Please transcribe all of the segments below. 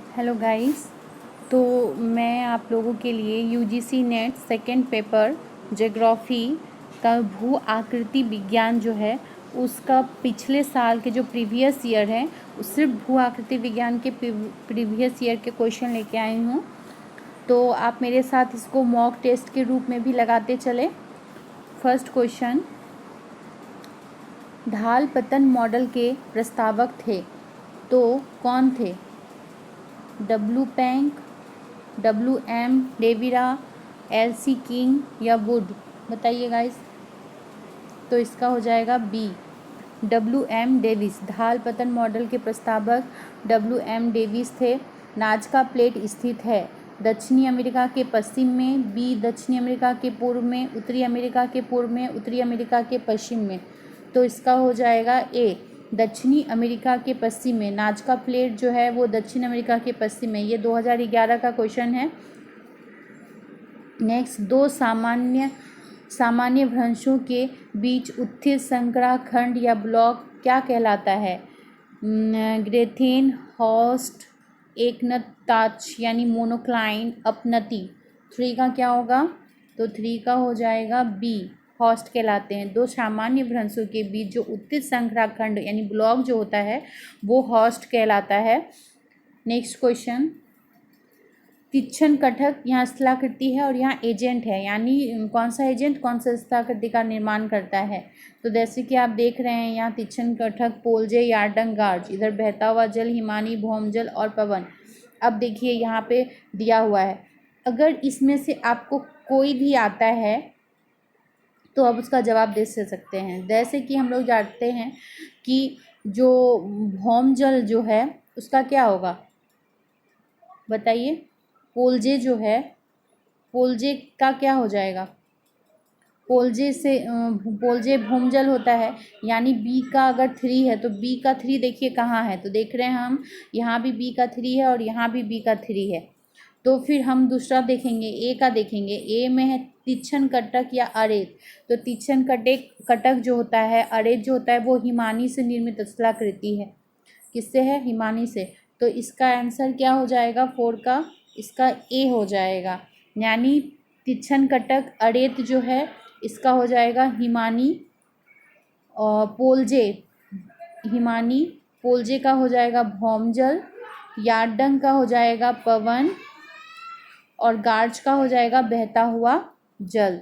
Hello guys. तो मैं आप लोगों के लिए UGC net second paper geography का भू आकृति विज्ञान जो है उसका पिछले साल के जो प्रीवियस ईयर है उस सिर्फ भू आकृति विज्ञान के प्रीवियस ईयर के क्वेश्चन लेके आई हूँ। तो आप मेरे साथ इसको मॉक टेस्ट के रूप में भी लगाते चले। फर्स्ट क्वेश्चन, ढाल पतन मॉडल के प्रस्तावक थे तो कौन थे? W Penck, WM डेविरा, LC king या वुड? बताइए गाइस। तो इसका हो जाएगा बी, WM डेविस। ढाल पतन मॉडल के प्रस्तावक WM डेविस थे। नाजका प्लेट स्थित है दक्षिणी अमेरिका के पश्चिम में, बी दक्षिणी अमेरिका के पूर्व में, उत्तरी अमेरिका के पूर्व में, उत्तरी अमेरिका के पश्चिम में। तो इसका हो जाएगा ए, दक्षिणी अमेरिका के पश्चिम में। नाजका प्लेट जो है वो दक्षिण अमेरिका के पश्चिम में। ये 2011 का क्वेश्चन है। नेक्स्ट, दो सामान्य भ्रंशों के बीच उत्थित संकराखंड या ब्लॉक क्या कहलाता है? ग्रेथेन, हॉस्ट, एकनताक्ष यानी मोनोक्लाइन, अपनति। 3 का क्या होगा? तो 3 का हो जाएगा बी, हॉस्ट कहलाते हैं। दो सामान्य भ्रंशों के बीच जो उत्थित संकराखंड यानी ब्लॉक जो होता है वो हॉस्ट कहलाता है। नेक्स्ट क्वेश्चन, तीक्ष्ण कटक यहाँ स्थलाकृति है और यहाँ एजेंट है, यानी कौन सा एजेंट कौन सा स्थलाकृति का निर्माण करता है? तो जैसे कि आप देख रहे हैं यहाँ तीक्ष्ण कटक, पोलजे, यार्डंग गार्ज, इधर बहता हुआ जल, हिमानी, भौमजल और पवन। अब देखिए यहाँ पे दिया हुआ है, अगर इसमें से आपको कोई भी आता है तो अब उसका जवाब दे सकते हैं। जैसे कि हम लोग जानते हैं कि जो भौमजल जो है उसका क्या होगा, बताइए। पोलजे जो है, पोलजे का क्या हो जाएगा? पोलजे भौमजल होता है, यानी बी का अगर 3 है तो बी का 3 देखिए कहाँ है, तो देख रहे हैं हम यहाँ भी बी का 3 है और यहाँ भी बी का 3 है। तो फिर हम दूसरा देखेंगे, ए का देखेंगे। ए में है तीक्ष्ण कटक या अरेत। तो तीक्ष्ण कटक जो होता है, अरेत जो होता है वो हिमानी से निर्मित स्थलाकृति है। किससे है? हिमानी से। तो इसका आंसर क्या हो जाएगा 4 का? इसका ए हो जाएगा, यानी तीक्ष्ण कटक अरेत जो है इसका हो जाएगा हिमानी। और पोलजे, हिमानी, पोलजे का हो जाएगा भौमजल, यार्डंग का हो जाएगा पवन और गार्ज का हो जाएगा बहता हुआ जल।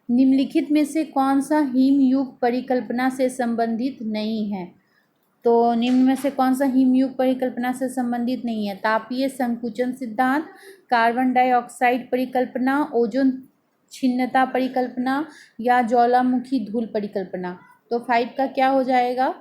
निम्नलिखित में से कौन सा हिमयुग परिकल्पना से संबंधित नहीं है? तो निम्न में से कौन सा हिमयुग परिकल्पना से संबंधित नहीं है? तापीय संकुचन सिद्धांत, कार्बन डाइऑक्साइड परिकल्पना, ओजोन छिन्नता परिकल्पना या ज्वालामुखी धूल परिकल्पना। तो 5 का क्या हो जाएगा?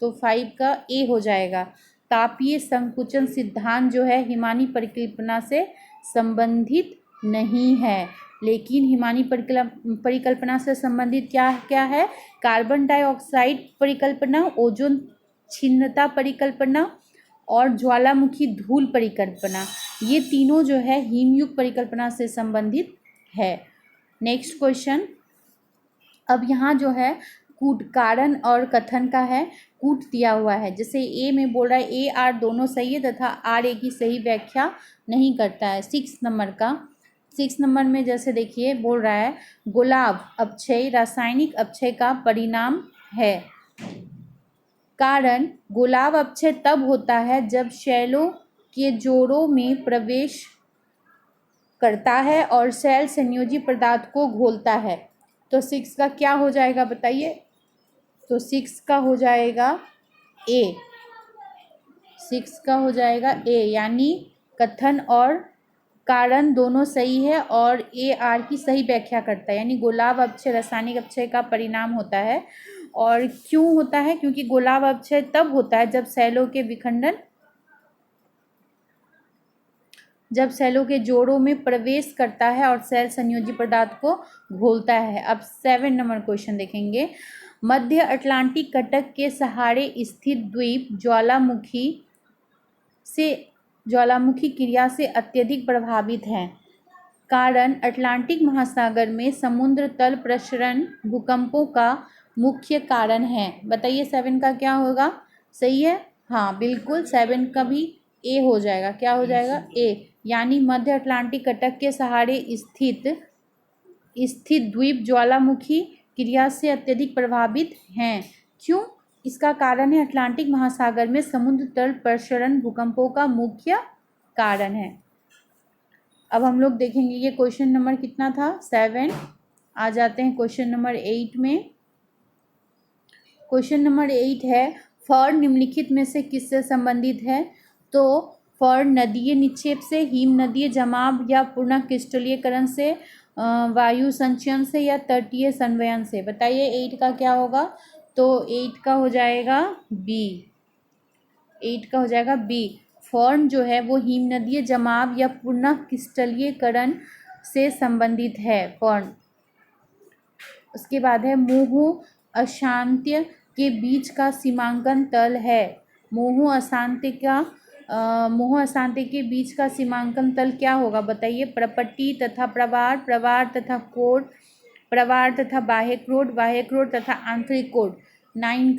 तो 5 का ए हो जाएगा। तापीय संकुचन सिद्धांत जो है हिमानी परिकल्पना से संबंधित नहीं है, लेकिन हिमानी परिकल्पना से संबंधित क्या क्या है? कार्बन डाइऑक्साइड परिकल्पना, ओजोन छिन्नता परिकल्पना और ज्वालामुखी धूल परिकल्पना। ये तीनों जो है हिमयुग परिकल्पना से संबंधित है। नेक्स्ट क्वेश्चन, अब यहाँ जो है कूट कारण और कथन का है। कूट दिया हुआ है, जैसे ए में बोल रहा है ए आर दोनों सही है तथा आर ए की सही व्याख्या नहीं करता है। 6 नंबर में जैसे देखिए बोल रहा है गुलाब अपक्षय रासायनिक अपक्षय का परिणाम है। कारण, गुलाब अपक्षय तब होता है जब शैलों के जोड़ों में प्रवेश करता है और सेल संयोजी पदार्थ को घोलता है। तो 6 का क्या हो जाएगा बताइए? तो 6 का हो जाएगा ए, 6 का हो जाएगा ए, यानी कथन और कारण दोनों सही है और ए आर की सही व्याख्या करता है, यानी गुलाब अपक्षय रासायनिक अपक्षय का परिणाम होता है। और क्यों होता है? क्योंकि गुलाब अपक्षय तब होता है जब सेलों के जोड़ों में प्रवेश करता है और सेल संयोजी पदार्थ को घोलता है। अब 7 नंबर क्वेश्चन देखेंगे। मध्य अटलांटिक कटक के सहारे स्थित द्वीप ज्वालामुखी क्रिया से अत्यधिक प्रभावित हैं। कारण, अटलांटिक महासागर में समुद्र तल प्रसरण भूकंपों का मुख्य कारण है। बताइए 7 का क्या होगा? सही है। हाँ बिल्कुल, 7 का भी ए हो जाएगा। क्या हो जाएगा? ए, यानी मध्य अटलांटिक कटक के सहारे स्थित स्थित द्वीप ज्वालामुखी क्रिया से अत्यधिक प्रभावित हैं। क्यों? इसका कारण है अटलांटिक महासागर में समुद्र तल प्रसरण भूकंपों का मुख्य कारण है। अब हम लोग देखेंगे ये क्वेश्चन नंबर कितना था? 7। आ जाते हैं क्वेश्चन नंबर 8 में। क्वेश्चन नंबर 8 है, फॉर निम्नलिखित में से किससे संबंधित है? तो फॉर नदीय निक्षेप से, हिम नदीय जमाव या पूर्ण क्रिस्टलीकरण से, वायु संचयन से या तटीय संवयन से। बताइए 8 का क्या होगा? तो 8 का हो जाएगा बी। 8 का हो जाएगा बी। फॉर्न जो है वो हिम नदीय जमाव या पूर्ण क्रिस्टलीकरण से संबंधित है फॉर्न। उसके बाद है मोह अशांत्य के बीच का सीमांकन तल है। मोह अशांति के बीच का सीमांकन तल क्या होगा? बताइए। प्रपट्टी तथा प्रवार, प्रवार तथा कोड, प्रवार तथा बाह्य क्रोड तथा आंतरिक कोड। 9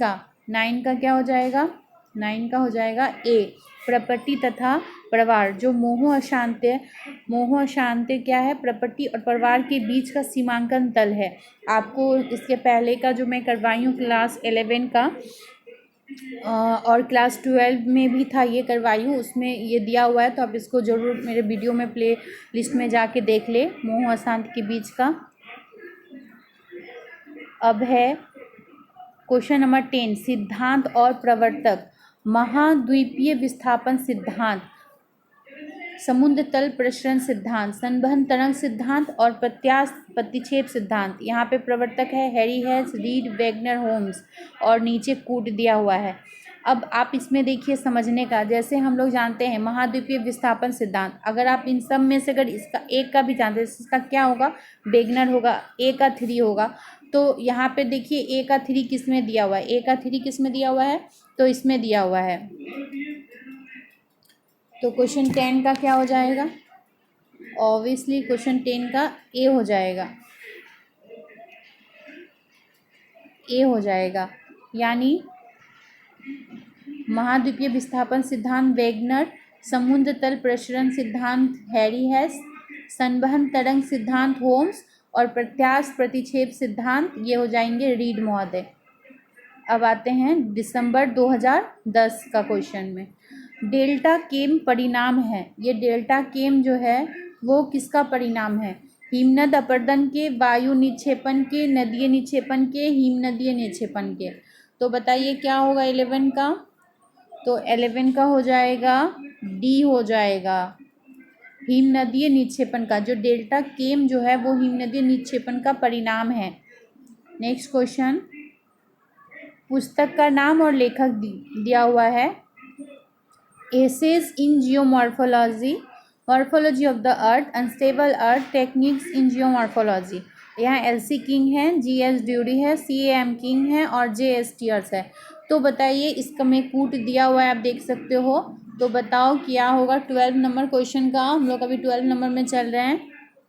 का क्या हो जाएगा? 9 का हो जाएगा ए, प्रपट्टी तथा प्रवार। जो मोह अशांति क्या है? प्रपट्टी और प्रवार के बीच का सीमांकन तल है। आपको इसके पहले का जो मैं करवाई हूँ क्लास 11 का और क्लास 12 में भी था ये करवाई हूँ, उसमें ये दिया हुआ है, तो आप इसको ज़रूर मेरे वीडियो में प्ले लिस्ट में जाके देख ले, मोह अशांति के बीच का। अब है क्वेश्चन नंबर 10, सिद्धांत और प्रवर्तक। महाद्वीपीय विस्थापन सिद्धांत, समुद्र तल प्रसरण सिद्धांत, संवहन तरंग सिद्धांत और प्रतिक्षेप सिद्धांत। यहाँ पे प्रवर्तक है Harry Hess, Reid, Wegener, Holmes और नीचे कूट दिया हुआ है। अब आप इसमें देखिए समझने का, जैसे हम लोग जानते हैं महाद्वीपीय विस्थापन सिद्धांत, अगर आप इन सब में से अगर इसका एक का भी जानते हैं, इसका क्या होगा? वेगनर होगा, ए का 3 होगा। तो यहाँ पे देखिए ए का 3 किस में दिया हुआ है? ए का 3 किस में दिया हुआ है? तो इसमें दिया हुआ है। तो क्वेश्चन 10 का क्या हो जाएगा? ऑब्वियसली क्वेश्चन 10 का ए हो जाएगा। ए हो जाएगा, यानी महाद्वीपीय विस्थापन सिद्धांत वेगनर, समुद्र तल प्रसरण सिद्धांत हैरी हेस, संवहन तरंग सिद्धांत होम्स और प्रत्यास्थ प्रतिक्षेप सिद्धांत ये हो जाएंगे रीड महोदय। अब आते हैं दिसंबर 2010 का क्वेश्चन में। डेल्टा केम परिणाम है। ये डेल्टा केम जो है वो किसका परिणाम है? हिमनद अपर्दन के, वायु निक्षेपण के, नदीय निक्षेपण के, हिम नदीय निक्षेपण के। तो बताइए क्या होगा 11 का? तो 11 का हो जाएगा डी हो जाएगा, हिम नदीय निक्षेपण का। जो डेल्टा केम जो है वो हिम नदीय निक्षेपण का परिणाम है। नेक्स्ट क्वेश्चन, पुस्तक का नाम और लेखक दिया हुआ है। Essays in geomorphology, morphology of the earth, unstable earth, techniques in geomorphology. यहाँ एलसी किंग है, जीएस ड्यूरी है, सीएम किंग है और जेएस टियर्स है। तो बताइए, इसका में कूट दिया हुआ है, आप देख सकते हो। तो बताओ क्या होगा 12 नंबर क्वेश्चन का? हम लोग अभी 12 नंबर में चल रहे हैं,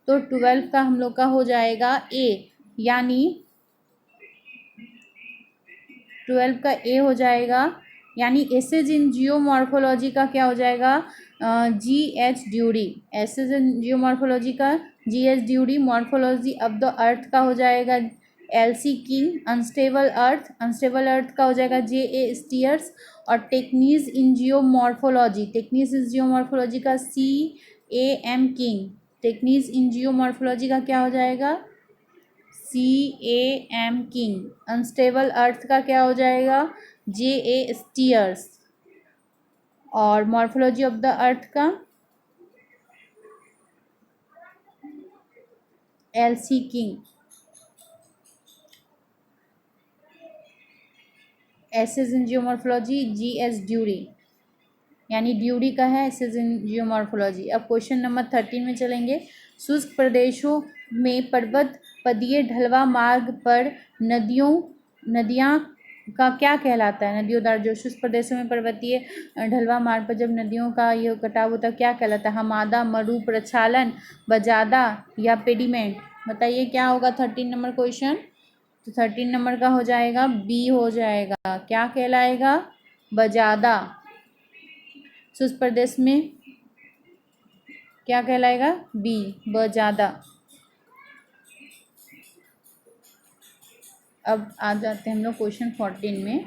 तो 12 का हम लोग का हो जाएगा ए, यानी 12 का ए हो जाएगा, यानी एसेज इन जियोमॉर्फोलॉजी का क्या हो जाएगा? GH Dury. Essays in geomorphology का GH Dury. Morphology of the earth का हो जाएगा एलसी किंग। अनस्टेबल अर्थ का हो जाएगा जेए स्टीयर्स। और टेक्निक्स इन जियोमॉर्फोलॉजी का CAM king. Techniques in geomorphology का क्या हो जाएगा? CAM king. अनस्टेबल अर्थ का क्या हो जाएगा? JA Steers. और मॉर्फोलॉजी ऑफ द अर्थ का LC King. Essays in geomorphology GS Dury, यानी ड्यूरी का है एसेज इन जियोमॉर्फोलॉजी। अब क्वेश्चन नंबर 13 में चलेंगे। शुष्क प्रदेशों में पर्वत पदीय ढलवा मार्ग पर नदियाँ का क्या कहलाता है? नदियों द्वारा जो शुष्क प्रदेशों में पर्वतीय ढलवा मार्ग पर जब नदियों का ये कटाव होता है क्या कहलाता है? हमादा, मरु प्रक्षालन, बजादा या पेडिमेंट। बताइए क्या होगा 13 नंबर क्वेश्चन? तो 13 नंबर का हो जाएगा बी हो जाएगा। क्या कहलाएगा? बजादा शुष्क प्रदेश में क्या कहलाएगा? बी, बजादा। अब आ जाते हैं हम लोग क्वेश्चन 14 में।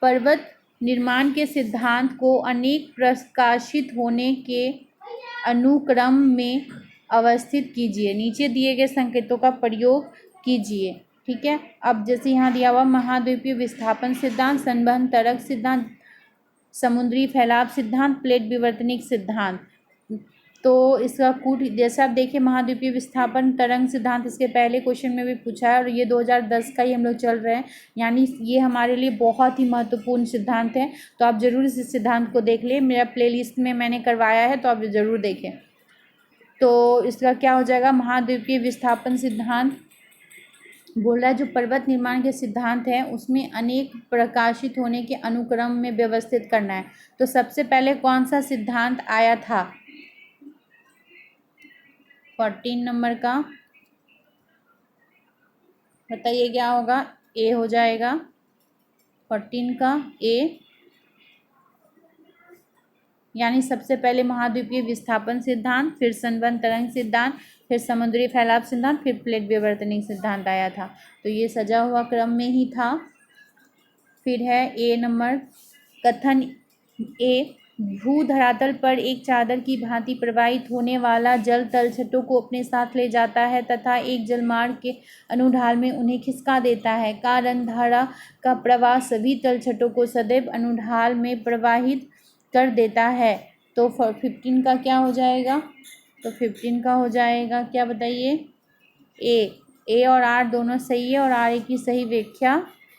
पर्वत निर्माण के सिद्धांत को अनेक प्रकाशित होने के अनुक्रम में अवस्थित कीजिए। नीचे दिए गए संकेतों का प्रयोग कीजिए। ठीक है, अब जैसे यहाँ दिया हुआ महाद्वीपीय विस्थापन सिद्धांत, संवहन तरंग सिद्धांत, समुद्री फैलाव सिद्धांत, प्लेट विवर्तनिक सिद्धांत। तो इसका कूट जैसे आप देखिए महाद्वीपीय विस्थापन तरंग सिद्धांत इसके पहले क्वेश्चन में भी पूछा है और ये 2010 का ही हम लोग चल रहे हैं, यानी ये हमारे लिए बहुत ही महत्वपूर्ण सिद्धांत है। तो आप ज़रूर इस सिद्धांत को देख लें, मेरा प्लेलिस्ट में मैंने करवाया है, तो आप ज़रूर देखें। तो इसका क्या हो जाएगा? महाद्वीपीय विस्थापन सिद्धांत बोल रहा है जो पर्वत निर्माण के सिद्धांत है उसमें अनेक प्रकाशित होने के अनुक्रम में व्यवस्थित करना है। तो सबसे पहले कौन सा सिद्धांत आया था 14 नंबर का? बताइए क्या होगा? ए हो जाएगा 14 का ए, यानी सबसे पहले महाद्वीपीय विस्थापन सिद्धांत, फिर संवहन तरंग सिद्धांत, फिर समुद्री फैलाव सिद्धांत, फिर प्लेट विवर्तनिक सिद्धांत आया था। तो ये सजा हुआ क्रम में ही था। फिर है ए नंबर, कथन ए, भू धरातल पर एक चादर की भांति प्रवाहित होने वाला जल तलछटों को अपने साथ ले जाता है तथा एक जलमार्ग के अनुढाल में उन्हें खिसका देता है। कारण धारा का प्रवाह सभी तलछटों को सदैव अनुढाल में प्रवाहित कर देता है। तो 15 का क्या हो जाएगा? तो 15 का हो जाएगा क्या बताइए? ए और आर दोनों सही है और आर की सही व्याख्या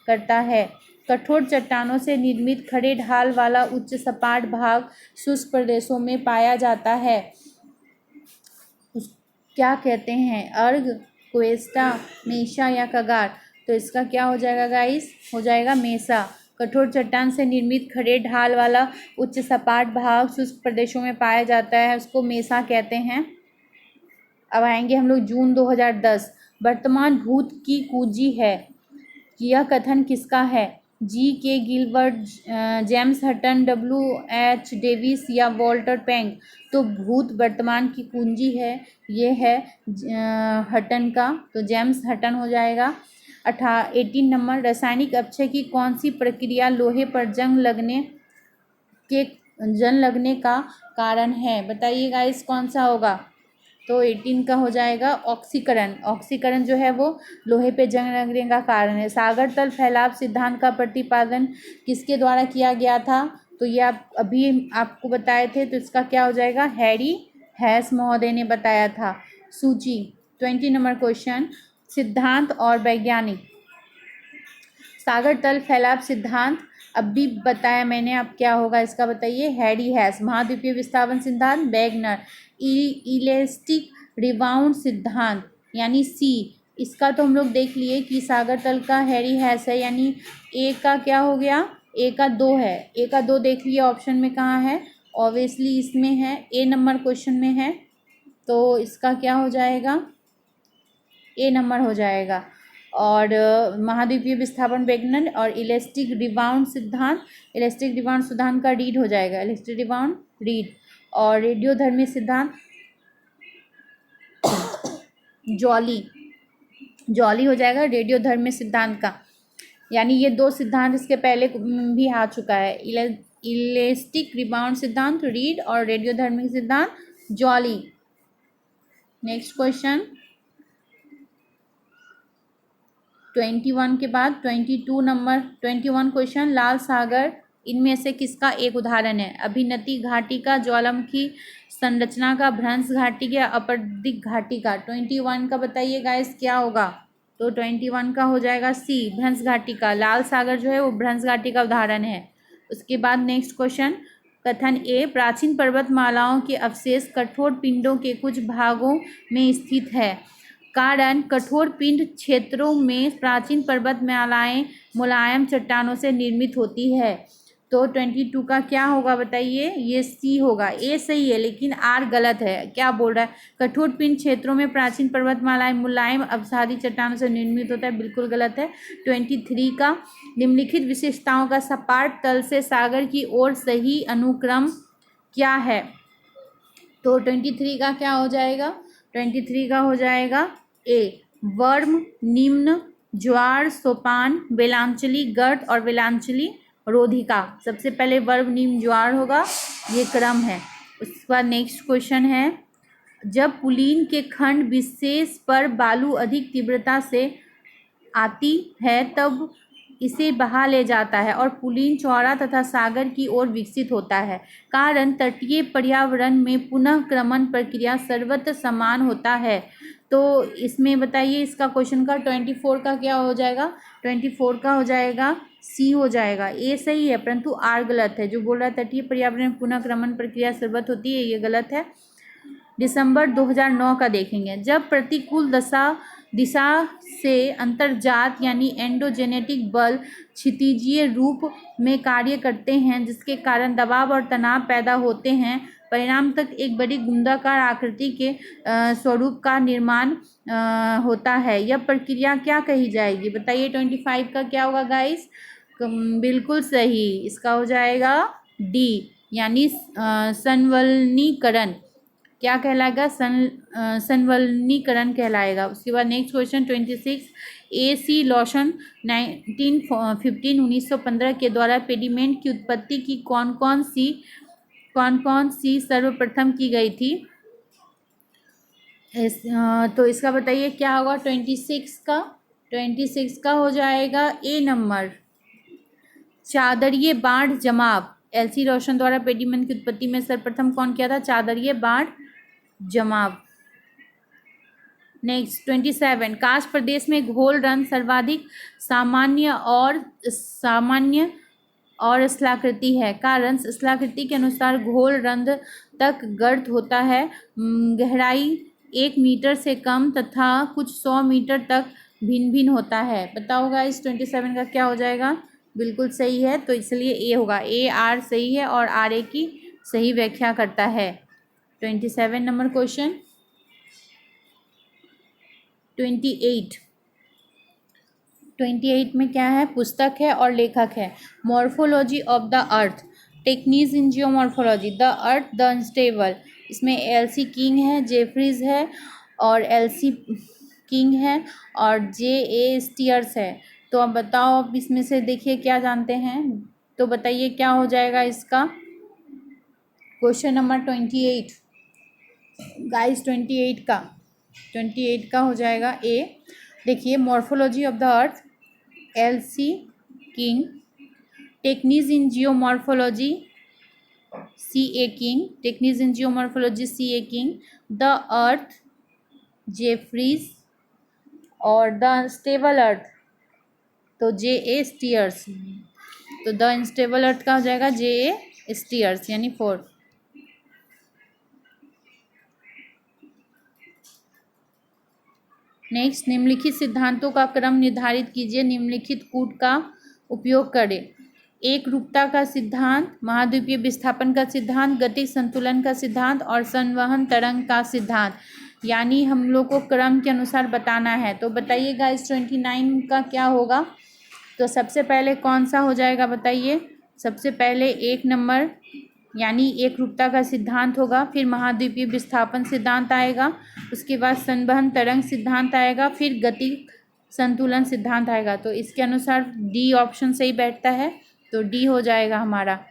करता है। कठोर चट्टानों से निर्मित खड़े ढाल वाला उच्च सपाट भाग शुष्क प्रदेशों में पाया जाता है। क्या कहते हैं? अर्ग, क्वेस्टा, मेसा या कगार? तो इसका क्या हो जाएगा गाइस? हो जाएगा मेसा। कठोर चट्टान से निर्मित खड़े ढाल वाला उच्च सपाट भाग शुष्क प्रदेशों में पाया जाता है, उसको मेसा कहते हैं। अब आएंगे हम लोग जून 2010। वर्तमान भूत की कुंजी है, यह कथन किसका है? G K Gilbert, James Hutton, W.H. Davis या वॉल्टर पैंक? तो भूत वर्तमान की कुंजी है, ये है हटन का, तो जेम्स हटन हो जाएगा। 18 नंबर, रासायनिक अपक्षय की कौन सी प्रक्रिया लोहे पर जंग लगने का कारण है? बताइएगा इस कौन सा होगा? तो 18 का हो जाएगा ऑक्सीकरण। ऑक्सीकरण जो है वो लोहे पे जंग लगने का कारण है। सागर तल फैलाव सिद्धांत का प्रतिपादन किसके द्वारा किया गया था? तो ये आप अभी आपको बताए थे, तो इसका क्या हो जाएगा? हैरी हैस महोदय ने बताया था। सूची 20 नंबर क्वेश्चन, सिद्धांत और वैज्ञानिक। सागर तल फैलाव सिद्धांत अभी बताया मैंने, अब क्या होगा इसका बताइए? हैरी हैस। महाद्वीपीय विस्थापन सिद्धांत वैगनर। इलेस्टिक रिबाउंड सिद्धांत यानी सी, इसका तो हम लोग देख लिए कि सागर तल का हैरी हैस है, यानी ए का क्या हो गया? ए का 2 है, ए का 2 देख लिया ऑप्शन में कहाँ है? ऑब्वियसली इसमें है, ए नंबर क्वेश्चन में है, तो इसका क्या हो जाएगा? ए नंबर हो जाएगा। और महाद्वीपीय विस्थापन वैगनर और इलेस्टिक रिबाउंड सिद्धांत, इलेस्टिक रिबाउंड सिद्धांत का रीड हो जाएगा, इलेस्टिक रिबाउंड रीड। और रेडियोधर्मी सिद्धांत जॉली हो जाएगा रेडियोधर्मी सिद्धांत का, यानी ये 2 सिद्धांत इसके पहले भी आ चुका है, इलेस्टिक रिबाउंड सिद्धांत रीड और रेडियोधर्मी सिद्धांत जॉली। नेक्स्ट क्वेश्चन 21 के बाद 22 नंबर 21 क्वेश्चन, लाल सागर इनमें से किसका एक उदाहरण है? अभिनति घाटी का, ज्वालामुखी संरचना का, भ्रंश घाटी का, अपरदिक घाटी का? 21 का बताइए गाइस क्या होगा? तो 21 का हो जाएगा सी, भ्रंश घाटी का। लाल सागर जो है वो भ्रंश घाटी का उदाहरण है। उसके बाद नेक्स्ट क्वेश्चन, कथन ए, प्राचीन पर्वतमालाओं के अवशेष कठोर पिंडों के कुछ भागों में स्थित है। कारण, कठोर पिंड क्षेत्रों में प्राचीन पर्वतमालाएं मुलायम चट्टानों से निर्मित होती है। तो 22 का क्या होगा बताइए, ये सी होगा। ए सही है लेकिन आर गलत है। क्या बोल रहा है, कठोर पिंड क्षेत्रों में प्राचीन पर्वतमालाएं मुलायम अवसादी चट्टानों से निर्मित होता है, बिल्कुल गलत है। 23 का निम्नलिखित विशेषताओं का सपाट तल से सागर की ओर सही अनुक्रम क्या है। तो 23 का क्या हो जाएगा, 23 का हो जाएगा ए वर्म, निम्न, ज्वार, सोपान, वेलांचली, गर्त और वेलांचली रोधिका। सबसे पहले वर्म, निम्न, ज्वार होगा, ये क्रम है। उसके बाद नेक्स्ट क्वेश्चन है, जब पुलीन के खंड विशेष पर बालू अधिक तीव्रता से आती है तब इसे बहा ले जाता है और पुलीन चौड़ा तथा सागर की ओर विकसित होता है। कारण तटीय पर्यावरण में पुनः क्रमण प्रक्रिया सर्वत्र समान होता है। तो इसमें बताइए, इसका क्वेश्चन का 24 का क्या हो जाएगा, 24 का हो जाएगा सी हो जाएगा। ए सही है परंतु आर गलत है। जो बोल रहा है तटीय पर्यावरण में पुनः क्रमण प्रक्रिया सर्वत्र होती है, ये गलत है। दिसंबर 2009 का देखेंगे, जब प्रतिकूल दिशा से अंतर्जात यानी एंडोजेनेटिक बल क्षितिजीय रूप में कार्य करते हैं जिसके कारण दबाव और तनाव पैदा होते हैं, परिणाम तक एक बड़ी गुंडाकार आकृति के स्वरूप का निर्माण होता है। यह प्रक्रिया क्या कही जाएगी बताइए। 25 का क्या होगा गाइस, बिल्कुल सही, इसका हो जाएगा डी यानी संवलनीकरण। क्या कहलाएगा, संवलनीकरण कहलाएगा। उसके बाद नेक्स्ट क्वेश्चन 26, ए सी लॉशन 1915 के द्वारा पेडीमेंट की उत्पत्ति की कौन कौन सी सर्वप्रथम की गई थी। तो इसका बताइए क्या होगा। 26 का हो जाएगा ए नंबर, चादरिये बाढ़ जमाव। एलसी रोशन द्वारा पेडीमेंट की उत्पत्ति में सर्वप्रथम कौन किया था, चादरिये बाढ़ जमाव। नेक्स्ट 27, काश प्रदेश में घोल रंध्र सर्वाधिक सामान्य और स्थलाकृति है। कारण स्थलाकृति के अनुसार घोल रंध्र तक गर्त होता है, गहराई 1 मीटर से कम तथा कुछ 100 मीटर तक भिन्न भिन्न होता है। बताओगा इस 27 का क्या हो जाएगा, बिल्कुल सही है। तो इसलिए ए होगा, ए आर सही है और आर ए की सही व्याख्या करता है। 27 नंबर क्वेश्चन 28 में क्या है, पुस्तक है और लेखक है। Morphology of the earth, techniques in geomorphology, the earth the unstable. इसमें एलसी किंग है, जेफरीज है और एलसी किंग है और जे ए स्टीयर्स है। तो अब बताओ, अब इसमें से देखिए क्या जानते हैं, तो बताइए क्या हो जाएगा इसका। क्वेश्चन नंबर 28 गाइस, 28 का हो जाएगा ए। देखिए, morphology of the earth LC King, techniques in geomorphology C A King, techniques in geomorphology C A King, the earth Jeffreys और द अनस्टेबल अर्थ तो जे ए स्टीयर्स। तो the unstable earth का हो जाएगा जे A stairs यानी 4। Next, निम्नलिखित सिद्धांतों का क्रम निर्धारित कीजिए। निम्नलिखित कूट का उपयोग करें। एक रूपता का सिद्धांत, महाद्वीपीय विस्थापन का सिद्धांत, गतिक संतुलन का सिद्धांत और संवहन तरंग का सिद्धांत, यानी हम लोग को क्रम के अनुसार बताना है। तो बताइएगा इस 29 का क्या होगा। तो सबसे पहले कौन सा हो जाएगा बताइए। सबसे पहले 1 नंबर यानी एक रूपता का सिद्धांत होगा, फिर महाद्वीपीय विस्थापन सिद्धांत आएगा, उसके बाद संवहन तरंग सिद्धांत आएगा, फिर गतिक संतुलन सिद्धांत आएगा। तो इसके अनुसार डी ऑप्शन सही बैठता है, तो डी हो जाएगा हमारा।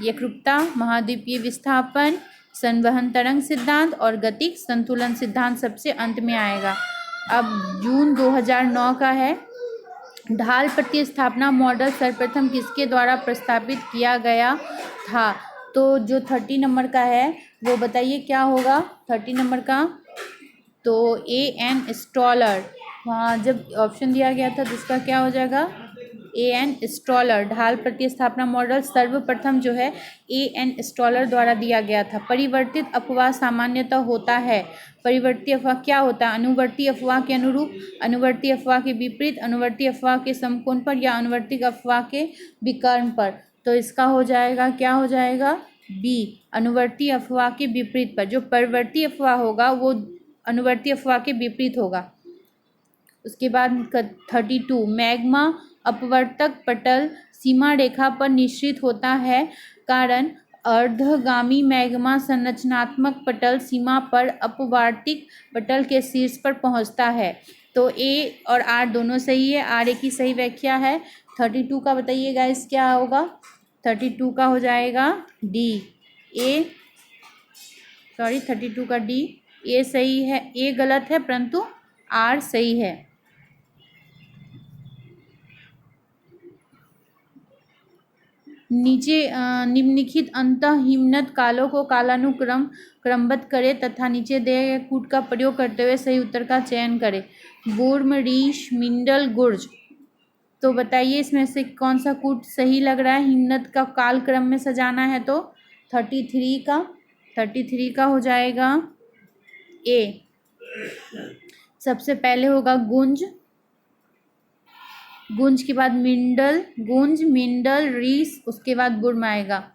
एकरूपता, महाद्वीपीय विस्थापन, संवहन तरंग सिद्धांत और गतिक संतुलन सिद्धांत सबसे अंत में आएगा। अब जून 2009 का है। ढाल प्रतिस्थापना मॉडल सर्वप्रथम किसके द्वारा प्रस्तावित किया गया था। तो जो 30 नंबर का है वो बताइए क्या होगा 30 नंबर का। तो ए एन स्टॉलर, वहाँ जब ऑप्शन दिया गया था तो इसका क्या हो जाएगा ए एन स्टॉलर। ढाल प्रतिस्थापना मॉडल सर्वप्रथम जो है ए एन स्टॉलर द्वारा दिया गया था। परिवर्तित अपवाह सामान्यतः होता है। परिवर्ती अफवाह क्या होता है, अनुवर्ती अफवाह के अनुरूप, अनुवर्ती अफवाह के विपरीत, अनुवर्ती अफवाह के समकोण पर या अनुवर्ती अफवाह के विकर्ण पर। तो इसका हो जाएगा, क्या हो जाएगा, बी, अनुवर्ती अफवाह के विपरीत पर। जो परवर्ती अफवाह होगा वो अनुवर्ती अफवाह के विपरीत होगा। उसके बाद 32, मैग्मा अपवर्तक पटल सीमा रेखा पर निश्चित होता है, कारण अर्धगामी मैग्मा संरचनात्मक पटल सीमा पर अपवर्तिक पटल के शीर्ष पर पहुंचता है। तो ए और आर दोनों सही है, आर ए की सही व्याख्या है। 32 का बताइएगा इस क्या होगा, 32 का हो जाएगा डी, ए, सॉरी 32 का डी, ए सही है, ए गलत है परंतु आर सही है। नीचे निम्नलिखित अंतः हिमनद कालों को कालानुक्रम क्रमबद्ध करें तथा नीचे दिए गए कूट का प्रयोग करते हुए सही उत्तर का चयन करें। गुर्म, रीश, मिंडल, गुर्ज। तो बताइए इसमें से कौन सा कूट सही लग रहा है हिमनद का काल क्रम में सजाना है। तो 33 का हो जाएगा ए। सबसे पहले होगा गुंज, गुंज के बाद मिंडल, गुंज, मिंडल, रीस, उसके बाद गुर्म आएगा।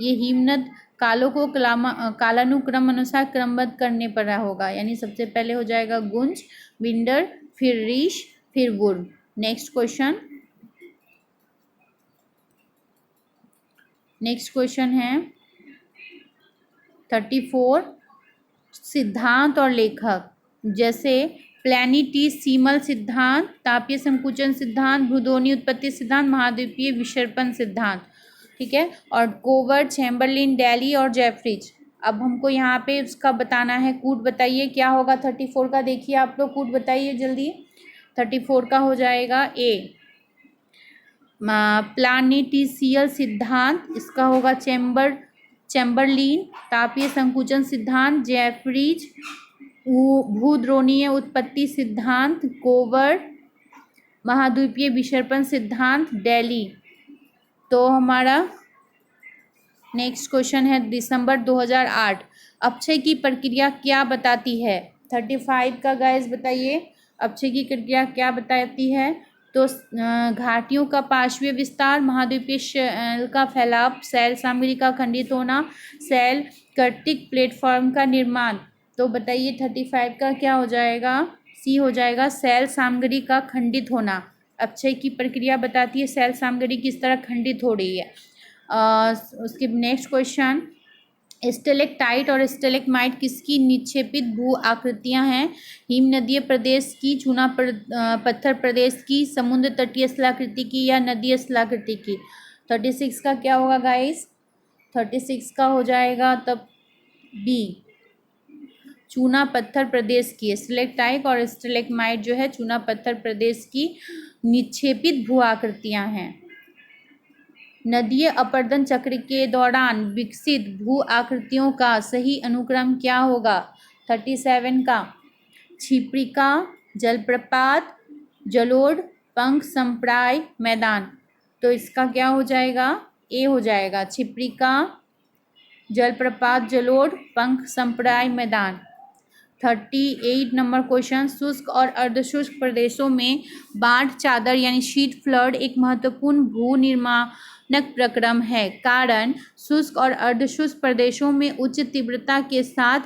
ये हिमनद कालों को कालानुक्रम अनुसार क्रमबद्ध करने पर होगा, यानी सबसे पहले हो जाएगा गुंज, मिंडल, फिर रीश, फिर गुर्म। नेक्स्ट क्वेश्चन है 34, सिद्धांत और लेखक। जैसे प्लैनिटीसीमल सिद्धांत, तापीय संकुचन सिद्धांत, भ्रूध्वनि उत्पत्ति सिद्धांत, महाद्वीपीय विसर्पण सिद्धांत, ठीक है। और कोवर, चैम्बरलिन, डेली और जेफरीज। अब हमको यहाँ पे उसका बताना है कूट। बताइए क्या होगा 34 का, देखिए आप लोग कूट बताइए जल्दी। 34 का हो जाएगा ए, प्लानिटिशियल सिद्धांत, इसका होगा चैम्बरलिन, तापीय संकुचन सिद्धांत, जेफरीज, भूद्रोणीय उत्पत्ति सिद्धांत, कोवर, महाद्वीपीय विसर्पण सिद्धांत, डेली। तो हमारा नेक्स्ट क्वेश्चन है दिसंबर 2008, अपक्षय की प्रक्रिया क्या बताती है। 35 का गाइस बताइए, अपक्षय की प्रक्रिया क्या बताती है। तो घाटियों का पार्श्वीय विस्तार, महाद्वीपीय शैल का फैलाव, शैल सामग्री का खंडित होना, शैल कर्तिक प्लेटफॉर्म का निर्माण। तो बताइए 35 का क्या हो जाएगा, सी हो जाएगा, शैल सामग्री का खंडित होना। अपक्षय की प्रक्रिया बताती है शैल सामग्री किस तरह खंडित हो रही है। उसके नेक्स्ट क्वेश्चन, स्टेलेक्टाइट और स्टेलेक्माइट किसकी निक्षेपित भू आकृतियां हैं। हिमनदीय प्रदेश की, चूना पत्थर प्रदेश की, समुद्र तटीय स्थलाकृति की या नदीय स्थलाकृति की। 36 का क्या होगा गाइस, 36 का हो जाएगा तब बी, चूना पत्थर प्रदेश की। स्टेलेक्टाइट और स्टेलेक्माइट जो है चूना पत्थर प्रदेश की निक्षेपित भू आकृतियां हैं। नदीय अपरदन चक्र के दौरान विकसित भू आकृतियों का सही अनुक्रम क्या होगा। 37 का, क्षिप्रिका, जलप्रपात, जलोढ़, पंख संप्राय, मैदान। तो इसका क्या हो जाएगा, ए हो जाएगा, क्षिप्रिका, जलप्रपात, जलोढ़, पंख संप्राय, मैदान। 38 नंबर क्वेश्चन, शुष्क और अर्धशुष्क प्रदेशों में बाढ़ चादर यानी शीट फ्लड एक महत्वपूर्ण भू निर्माणक प्रक्रम है, कारण शुष्क और अर्धशुष्क प्रदेशों में उच्च तीव्रता के साथ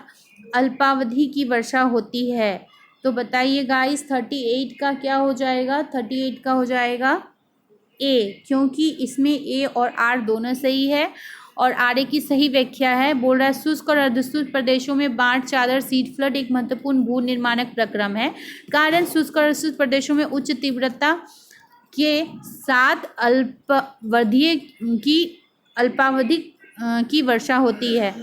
अल्पावधि की वर्षा होती है। तो बताइए गाइस 38 का क्या हो जाएगा, 38 का हो जाएगा ए, क्योंकि इसमें ए और आर दोनों सही है और आर ए की सही व्याख्या है। बोल रहा है शुष्क और अर्धशुष्क प्रदेशों में बाढ़ चादर शीट फ्लड एक महत्वपूर्ण भू निर्माणक प्रक्रम है, कारण शुष्क और अर्धशुष्क प्रदेशों में उच्च तीव्रता के साथ अल्पावधि की वर्षा होती है।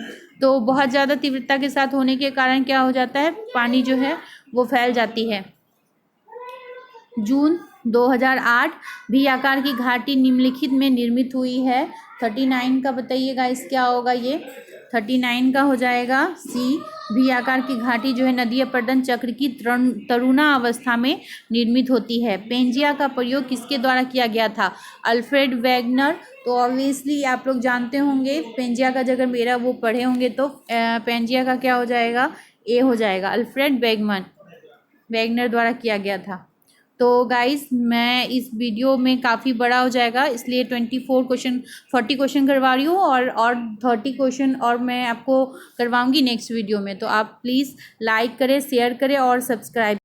तो बहुत ज़्यादा तीव्रता के साथ होने के कारण क्या हो जाता है, पानी जो है वो फैल जाती है। जून 2008 भी आकार की घाटी निम्नलिखित में निर्मित हुई है। 39 का बताइएगा इस क्या होगा, ये 39 का हो जाएगा सी, भी आकार की घाटी जो है नदी अपरदन चक्र की तरुणा अवस्था में निर्मित होती है। पेंजिया का प्रयोग किसके द्वारा किया गया था, अल्फ्रेड वैगनर। तो ऑब्वियसली आप लोग जानते होंगे पेंजिया का, अगर मेरा वो पढ़े होंगे तो पेंजिया का क्या हो जाएगा, ए हो जाएगा, अल्फ्रेड वैगनर द्वारा किया गया था। तो गाइस मैं इस वीडियो में काफ़ी बड़ा हो जाएगा, इसलिए 40 क्वेश्चन करवा रही हूँ, और 30 क्वेश्चन और मैं आपको करवाऊँगी नेक्स्ट वीडियो में। तो आप प्लीज़ लाइक करें, शेयर करें और सब्सक्राइब